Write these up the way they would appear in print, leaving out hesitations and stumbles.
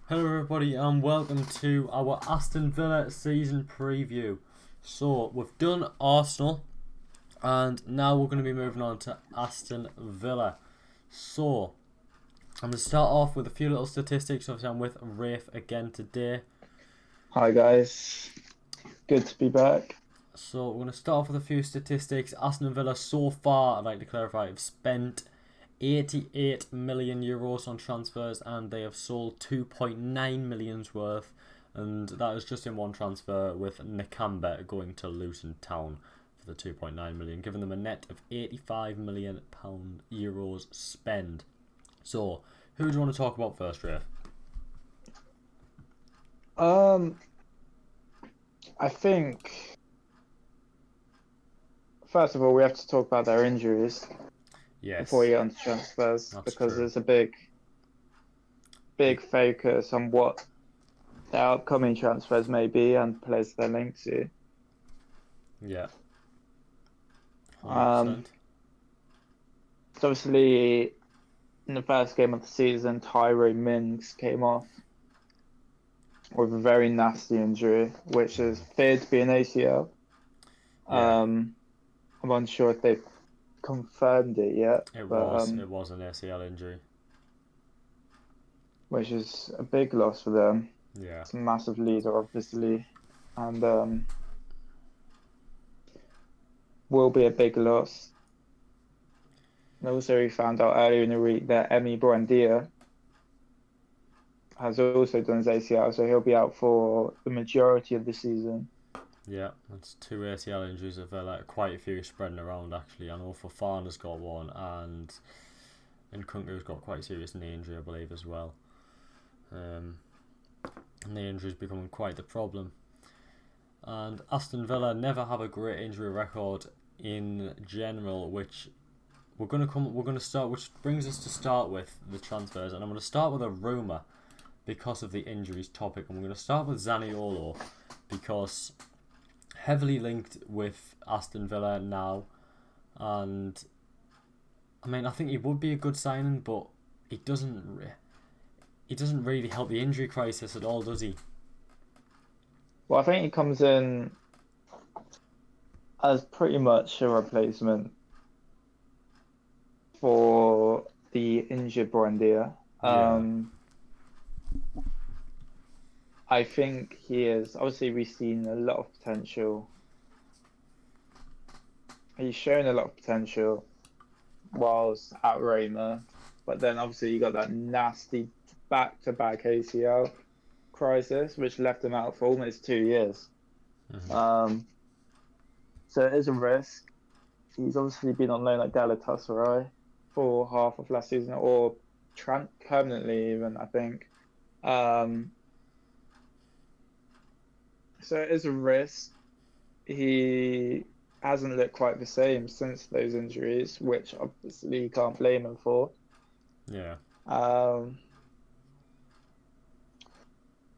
Hello everybody and welcome to our Aston Villa season preview. So we've done Arsenal and now we're going to be moving on to Aston Villa. So I'm going to start off with a few little statistics. Obviously I'm with Rafe again today. Hi guys, good to be back. So we're going to start off with a few statistics. Aston Villa so far, I'd like to clarify, have spent 88 million euros on transfers and they have sold 2.9 million's worth, and that is just in one transfer, with Nakamba going to Luton Town for the 2.9 million, giving them a net of 85 million euros spend. So who do you want to talk about first, Rafe? Um, I think first of all we have to talk about their injuries before we Yes, get on to transfers that's because true. there's a big focus on what their upcoming transfers may be and players they're linked to. Yeah, Um, 100%. so obviously in the first game of the season, Tyrone Mings came off with a very nasty injury, which is feared to be an ACL. Yeah, Um, I'm unsure if they've confirmed it yet, it but was. It was an ACL injury. which is a big loss for them. Yeah, It's a massive leader, obviously, and will be a big loss. And also, we found out earlier in the week that Emi Buendia has also done his ACL, so he'll be out for the majority of the season. yeah, that's two ACL injuries of quite a few spreading around actually. I know Fofana's got one, and Kunku's got quite a serious knee injury, I believe, as well. Um, knee injuries becoming quite the problem. And Aston Villa never have a great injury record in general, which we're gonna start, which brings us to start with the transfers, and I'm gonna start with a rumour because of the injuries topic, and we're gonna start with Zaniolo because heavily linked with Aston Villa now, and I mean I think he would be a good signing, but he doesn't really help the injury crisis at all, does he? Well, I think he comes in as pretty much a replacement for the injured Buendia. Yeah, I think he is obviously we've seen a lot of potential. He's shown a lot of potential whilst at Roma, but then obviously you got that nasty back-to-back ACL crisis, which left him out for almost 2 years. hmm, Um, so it is a risk. He's obviously been on loan at Galatasaray for half of last season, or permanently even, I think. Um, so it is a risk. He hasn't looked quite the same since those injuries, which obviously you can't blame him for. yeah. Um,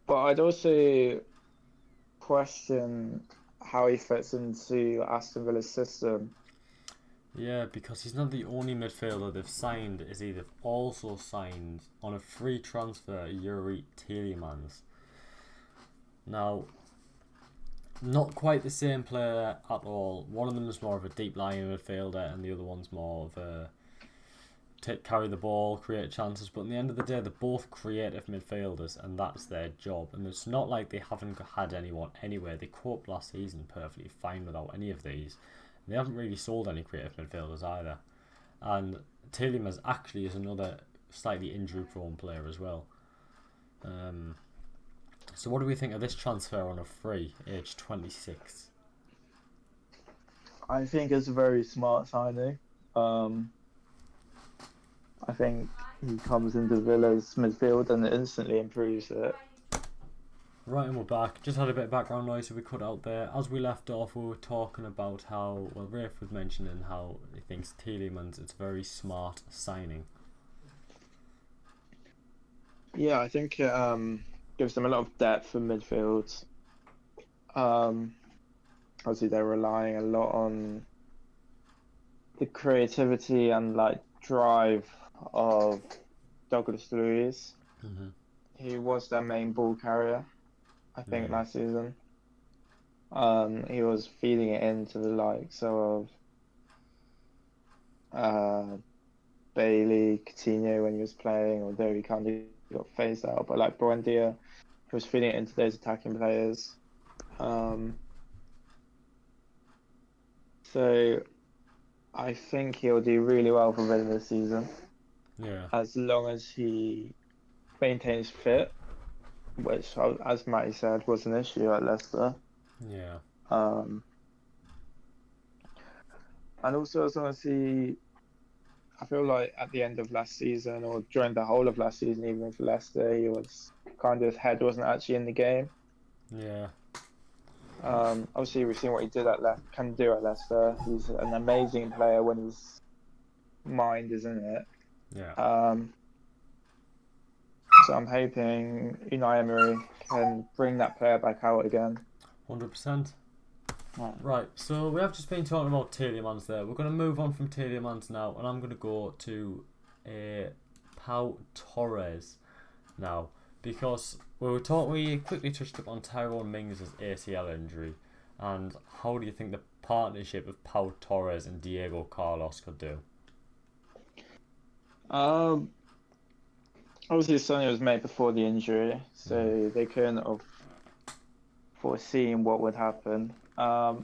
but I'd also question how he fits into Aston Villa's system. Yeah, because he's not the only midfielder they've signed, is he? They've also signed on a free transfer Yuri Tielemans. Now, not quite the same player at all. One of them is more of a deep lying midfielder, and the other one's more of a carry the ball, create chances. But in the end of the day, they're both creative midfielders, and that's their job. And it's not like they haven't had anyone anyway. They coped last season perfectly fine without any of these. They haven't really sold any creative midfielders either. And Tielemans actually is another slightly injury prone player as well. Um, so what do we think of this transfer on a free, age 26? I think it's a very smart signing. Um, I think he comes into Villa's midfield and instantly improves it. Right, and we're back. Just had a bit of background noise, so we cut out there. As we left off, we were talking about how, well, Rafe was mentioning how he thinks Tielemans is a very smart signing. Yeah, I think it gives them a lot of depth in midfield. Um, Obviously they're relying a lot on the creativity and like drive of Douglas Luiz. Mm-hmm. he was their main ball carrier, I think, Yeah. last season. He was feeding it into the likes of uh, Bailey, Coutinho when he was playing, although he kind of got phased out. But like Buendia, he was feeding it into those attacking players. So I think he'll do really well for Villa this season, Yeah. as long as he maintains fit, which, as Matty said, was an issue at Leicester. Yeah. Um, and also as long as I feel like at the end of last season or during the whole of last season, even for Leicester, he was kind of his head wasn't actually in the game. Yeah. Obviously, we've seen what he can do at Leicester. He's an amazing player when his mind is in it. Yeah. So I'm hoping Unai Emery can bring that player back out again. 100%. Right. Right, so we have just been talking about Tielemans there. We're going to move on from Tielemans now, and I'm going to go to Pau Torres now, because we quickly touched upon Tyrone Mings' ACL injury, and how do you think the partnership of Pau Torres and Diego Carlos could do? Obviously, Sonny was made before the injury, so they couldn't have foreseen what would happen. I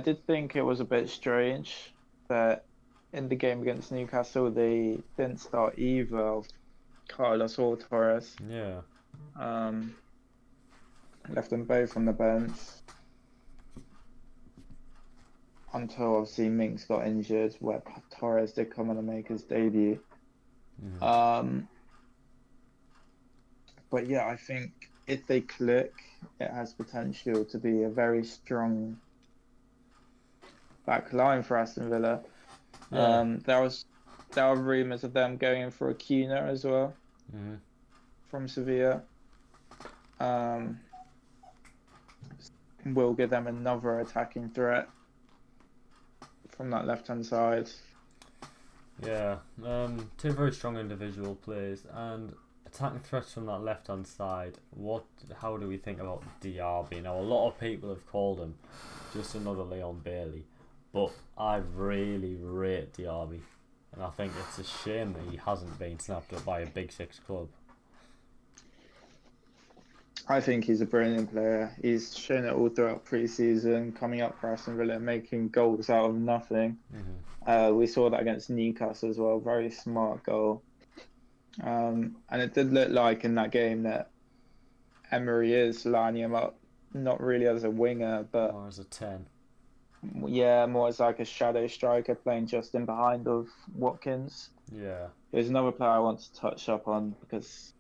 did think it was a bit strange that in the game against Newcastle they didn't start either of Carlos or Torres. Yeah. Left them both on the bench until obviously Minks got injured, where Torres did come on and make his debut. But yeah, I think if they click, it has potential to be a very strong back line for Aston Villa. Yeah. There are rumours of them going in for Aquino as well from Sevilla. Will give them another attacking threat from that left-hand side. Yeah. Two very strong individual players, and attacking threats from that left-hand side. How do we think about Diaby? Now, a lot of people have called him just another Leon Bailey, but I really rate Diaby, and I think it's a shame that he hasn't been snapped up by a Big Six club. I think he's a brilliant player. He's shown it all throughout pre-season, coming up for Aston Villa, making goals out of nothing. We saw that against Newcastle as well. Very smart goal. And it did look like in that game that Emery is lining him up, not really as a winger, but More as a 10. Yeah, more as like a shadow striker playing just in behind of Watkins. Yeah. There's another player I want to touch up on because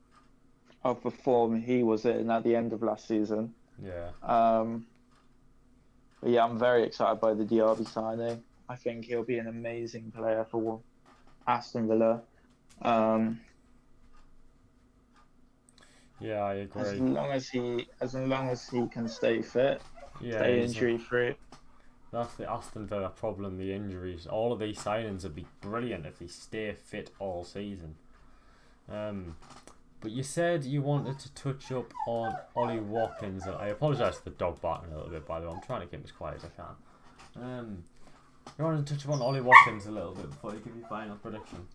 of the form he was in at the end of last season. Yeah. But yeah, I'm very excited by the Diaby signing. I think he'll be an amazing player for Aston Villa. Yeah, I agree. As long as he can stay fit, stay injury free. That's the Aston Villa problem, the injuries. All of these signings would be brilliant if they stay fit all season. But you said you wanted to touch up on Ollie Watkins. I apologise for the dog barking a little bit, by the way. I'm trying to keep as quiet as I can. You wanted to touch up on Ollie Watkins a little bit before you give your final prediction.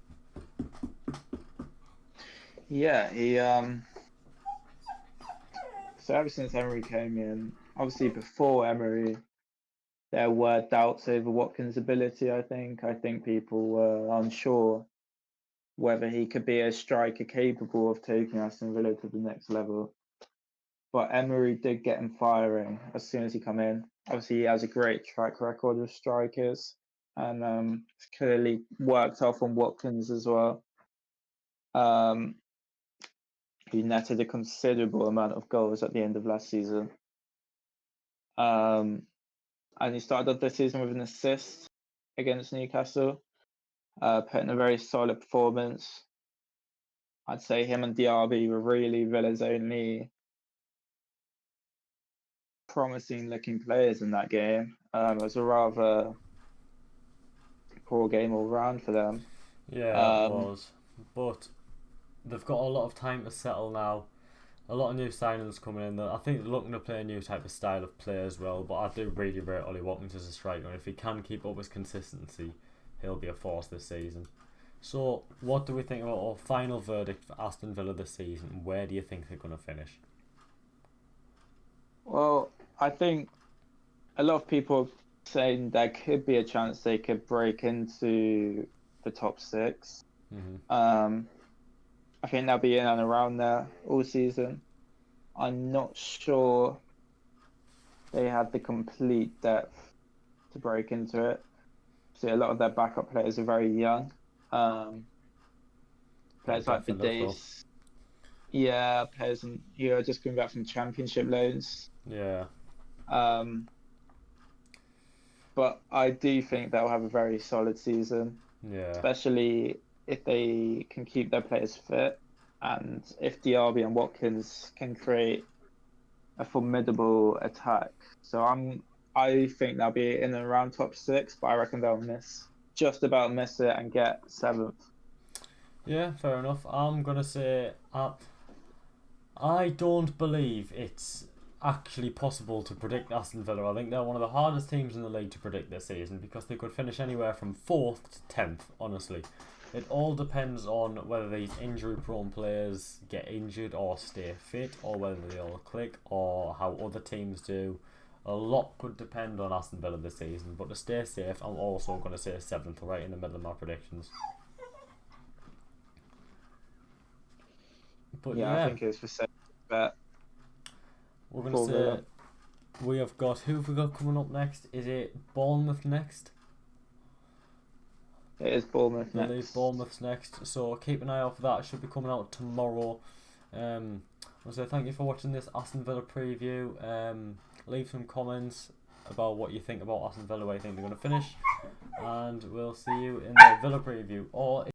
Yeah, so ever since Emery came in, obviously before Emery, there were doubts over Watkins' ability, I think. I think people were unsure whether he could be a striker capable of taking Aston Villa to the next level. But Emery did get him firing as soon as he come in. Obviously, he has a great track record with strikers, and it's clearly worked off on Watkins as well. He netted a considerable amount of goals at the end of last season. And he started off the season with an assist against Newcastle, putting a very solid performance. I'd say him and Diaby were really Villa's only promising looking players in that game. It was a rather poor game all round for them. Yeah, it was. But they've got a lot of time to settle now. A lot of new signings coming in. I think they're looking to play a new type of style of play as well. But I do really rate Ollie Watkins as a striker, and if he can keep up his consistency, he'll be a force this season. So, what do we think about our final verdict for Aston Villa this season? Where do you think they're going to finish? Well, I think a lot of people are saying there could be a chance they could break into the top six. Mm-hmm. I think they'll be in and around there all season. I'm not sure they have the complete depth to break into it. See, a lot of their backup players are very young. Players like Bidais, yeah, players who are just coming back from championship loans. Yeah. But I do think they'll have a very solid season. Yeah. Especially if they can keep their players fit, and if Diaby and Watkins can create a formidable attack. So I think they'll be in and around top six, but I reckon they'll just about miss it and get seventh. Yeah, fair enough. I'm gonna say I don't believe it's actually possible to predict Aston Villa. I think they're one of the hardest teams in the league to predict this season because they could finish anywhere from 4th to 10th, honestly. It all depends on whether these injury-prone players get injured or stay fit, or whether they all click, or how other teams do. A lot could depend on Aston Villa this season, but to stay safe, I'm also going to say 7th, right in the middle of my predictions. But I think it's for safe bet. We're going to say we have got, who have we got coming up next? Is it Bournemouth next? It is Bournemouth I believe Bournemouth's next, so keep an eye out for that. It should be coming out tomorrow. So thank you for watching this Aston Villa preview. Leave some comments about what you think about Aston Villa, where you think they're going to finish, and we'll see you in the Villa preview. Or